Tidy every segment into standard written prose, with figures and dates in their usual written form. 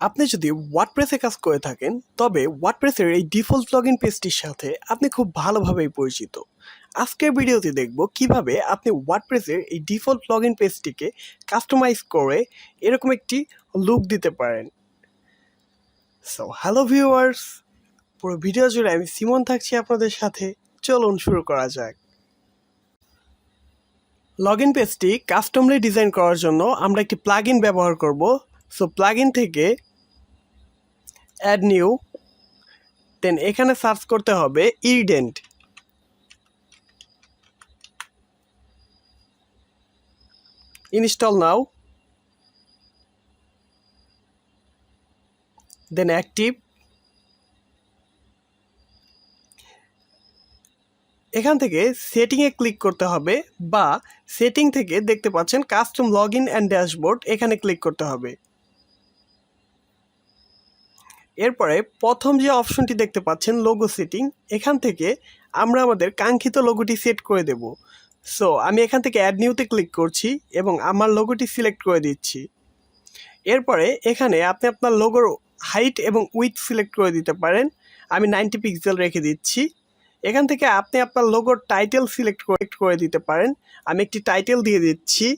আপনি যদি ওয়ার্ডপ্রেসে কাজ করে থাকেন তবে ওয়ার্ডপ্রেসের এই ডিফল্ট লগইন পেজটির সাথে আপনি খুব ভালোভাবেই পরিচিত। আজকের ভিডিওতে দেখব কিভাবে আপনি ওয়ার্ডপ্রেসের এই ডিফল্ট লগইন পেজটিকে কাস্টমাইজ করে এরকম একটি লুক দিতে পারেন। সো হ্যালো ভিউয়ার্স, পুরো ভিডিও জুড়ে আমি সিমন থাকছি আপনাদের সাথে। চলুন শুরু করা যাক। লগইন পেজটি কাস্টমলি ডিজাইন করার জন্য আমরা একটি প্লাগইন ব্যবহার করব। সো প্লাগইন থেকে অ্যাড নিউ, দেন এখানে সার্চ করতে হবে ইরিডেন্ট। ইনস্টল নাও, দেন অ্যাক্টিভ। এখান থেকে সেটিংয়ে ক্লিক করতে হবে বা সেটিং থেকে দেখতে পাচ্ছেন কাস্টম লগইন অ্যান্ড ড্যাশবোর্ড, এখানে ক্লিক করতে হবে। এরপরে প্রথম যে অপশনটি দেখতে পাচ্ছেন লোগো সেটিং, এখান থেকে আমরা আমাদের কাঙ্ক্ষিত লোগোটি সেট করে দেব। সো আমি এখান থেকে অ্যাড নিউতে ক্লিক করছি এবং আমার লোগোটি সিলেক্ট করে দিচ্ছি। এরপরে এখানে আপনি আপনার লোগোর হাইট এবং উইথ সিলেক্ট করে দিতে পারেন। আমি 90 পিক্সেল রেখে দিচ্ছি। এখান থেকে আপনি আপনার লোগোর টাইটেল সিলেক্ট করে দিতে পারেন। আমি একটি টাইটেল দিয়ে দিচ্ছি।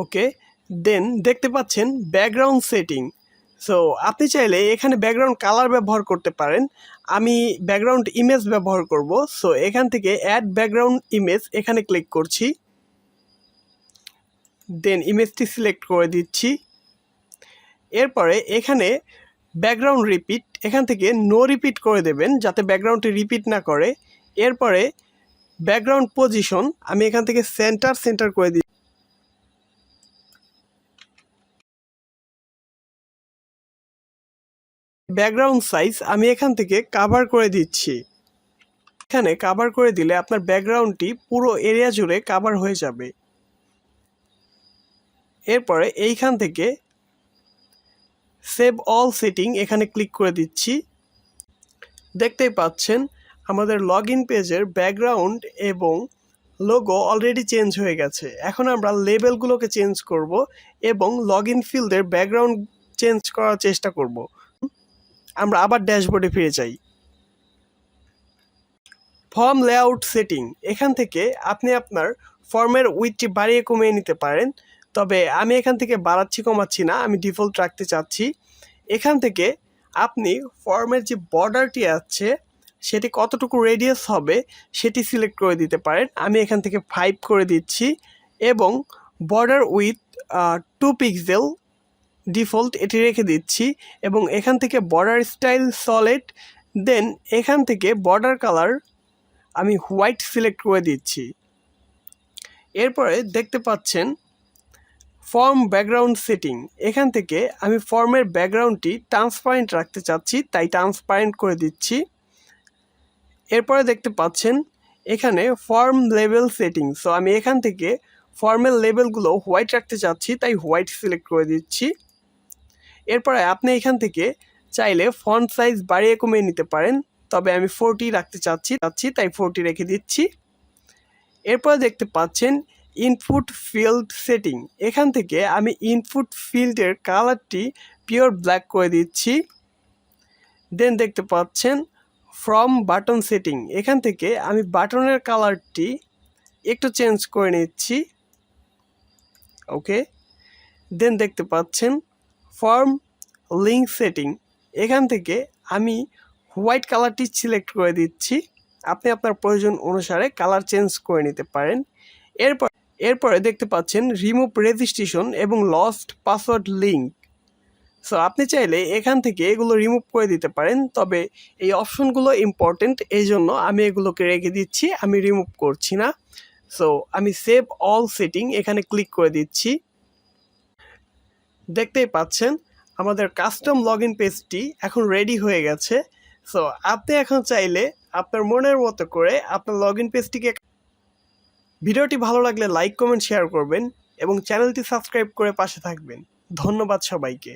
ওকে, দেন দেখতে পাচ্ছেন ব্যাকগ্রাউন্ড সেটিং। সো আপনি চাইলে এখানে ব্যাকগ্রাউন্ড কালার ব্যবহার করতে পারেন। আমি ব্যাকগ্রাউন্ড ইমেজ ব্যবহার করব। সো এখান থেকে অ্যাড ব্যাকগ্রাউন্ড ইমেজ, এখানে ক্লিক করছি। দেন ইমেজটি সিলেক্ট করে দিচ্ছি। এরপরে এখানে ব্যাকগ্রাউন্ড রিপিট, এখান থেকে নো রিপিট করে দেবেন যাতে ব্যাকগ্রাউন্ডটি রিপিট না করে। এরপরে ব্যাকগ্রাউন্ড পজিশন আমি এখান থেকে সেন্টার করে দিই। ব্যাকগ্রাউন্ড সাইজ আমি এখান থেকে কাভার করে দিচ্ছি। এখানে কাভার করে দিলে আপনার ব্যাকগ্রাউন্ডটি পুরো এরিয়া জুড়ে কাভার হয়ে যাবে। এরপরে এইখান থেকে সেভ অল সেটিং, এখানে ক্লিক করে দিচ্ছি। দেখতেই পাচ্ছেন আমাদের লগইন পেজের ব্যাকগ্রাউন্ড এবং লোগো অলরেডি চেঞ্জ হয়ে গেছে। এখন আমরা লেবেলগুলোকে চেঞ্জ করব এবং লগইন ফিল্ডের ব্যাকগ্রাউন্ড চেঞ্জ করার চেষ্টা করব। আমরা আবার ড্যাশবোর্ডে ফিরে যাই। ফর্ম লেআউট সেটিং, এখান থেকে আপনি আপনার ফর্মের উইডথটি বাড়িয়ে কমিয়ে নিতে পারেন। তবে আমি এখান থেকে বাড়াচ্ছি কমাচ্ছি না, আমি ডিফল্ট রাখতে চাচ্ছি। এখান থেকে আপনি ফর্মের যে বর্ডারটি আছে সেটি কতটুকু রেডিয়াস হবে সেটি সিলেক্ট করে দিতে পারেন। আমি এখান থেকে 5 করে দিচ্ছি এবং বর্ডার উইথ 2 পিক্সেল ডিফল্ট এটি রেখে দিচ্ছি এবং এখান থেকে বর্ডার স্টাইল সলিড, দেন এখান থেকে বর্ডার কালার আমি হোয়াইট সিলেক্ট করে দিচ্ছি। এরপরে দেখতে পাচ্ছেন ফর্ম ব্যাকগ্রাউন্ড সেটিং, এখান থেকে আমি ফর্মের ব্যাকগ্রাউন্ডটি ট্রান্সপারেন্ট রাখতে চাচ্ছি, তাই ট্রান্সপারেন্ট করে দিচ্ছি। এরপরে দেখতে পাচ্ছেন এখানে ফর্ম লেবেল সেটিং। সো আমি এখান থেকে ফর্মের লেবেলগুলো হোয়াইট রাখতে চাচ্ছি, তাই হোয়াইট সিলেক্ট করে দিচ্ছি। এরপরে আপনি এখান থেকে চাইলে ফন্ট সাইজ বাড়িয়ে কমিয়ে নিতে পারেন, তবে আমি 40 রাখতে চাচ্ছি, তাই 40 রেখে দিচ্ছি। এরপরে দেখতে পাচ্ছেন ইনপুট ফিল্ড সেটিং, এখান থেকে আমি ইনপুট ফিল্ডের কালারটি পিওর ব্ল্যাক করে দিচ্ছি। দেন দেখতে পাচ্ছেন ফ্রম বাটন সেটিং, এখান থেকে আমি বাটনের কালারটি একটু চেঞ্জ করে নিচ্ছি। ওকে, দেন দেখতে পাচ্ছেন ফর্ম লিঙ্ক সেটিং, এখান থেকে আমি হোয়াইট কালারটি সিলেক্ট করে দিচ্ছি। আপনি আপনার প্রয়োজন অনুসারে কালার চেঞ্জ করে নিতে পারেন। এরপরে দেখতে পাচ্ছেন রিমুভ রেজিস্ট্রেশন এবং লস্ট পাসওয়ার্ড লিঙ্ক। সো আপনি চাইলে এখান থেকে এগুলো রিমুভ করে দিতে পারেন, তবে এই অপশনগুলো ইম্পর্টেন্ট, এই জন্য আমি এগুলোকে রেখে দিচ্ছি, আমি রিমুভ করছি না। সো আমি সেভ অল সেটিং, এখানে ক্লিক করে দিচ্ছি। দেখতেই পাচ্ছেন আমাদের কাস্টম লগইন পেজটি এখন রেডি হয়ে গেছে। সো আপনি এখন চাইলে আপনার মনের মতো করে আপনার লগইন পেজটিকে। ভিডিওটি ভালো লাগলে লাইক কমেন্ট শেয়ার করবেন এবং চ্যানেলটি সাবস্ক্রাইব করে পাশে থাকবেন। ধন্যবাদ সবাইকে।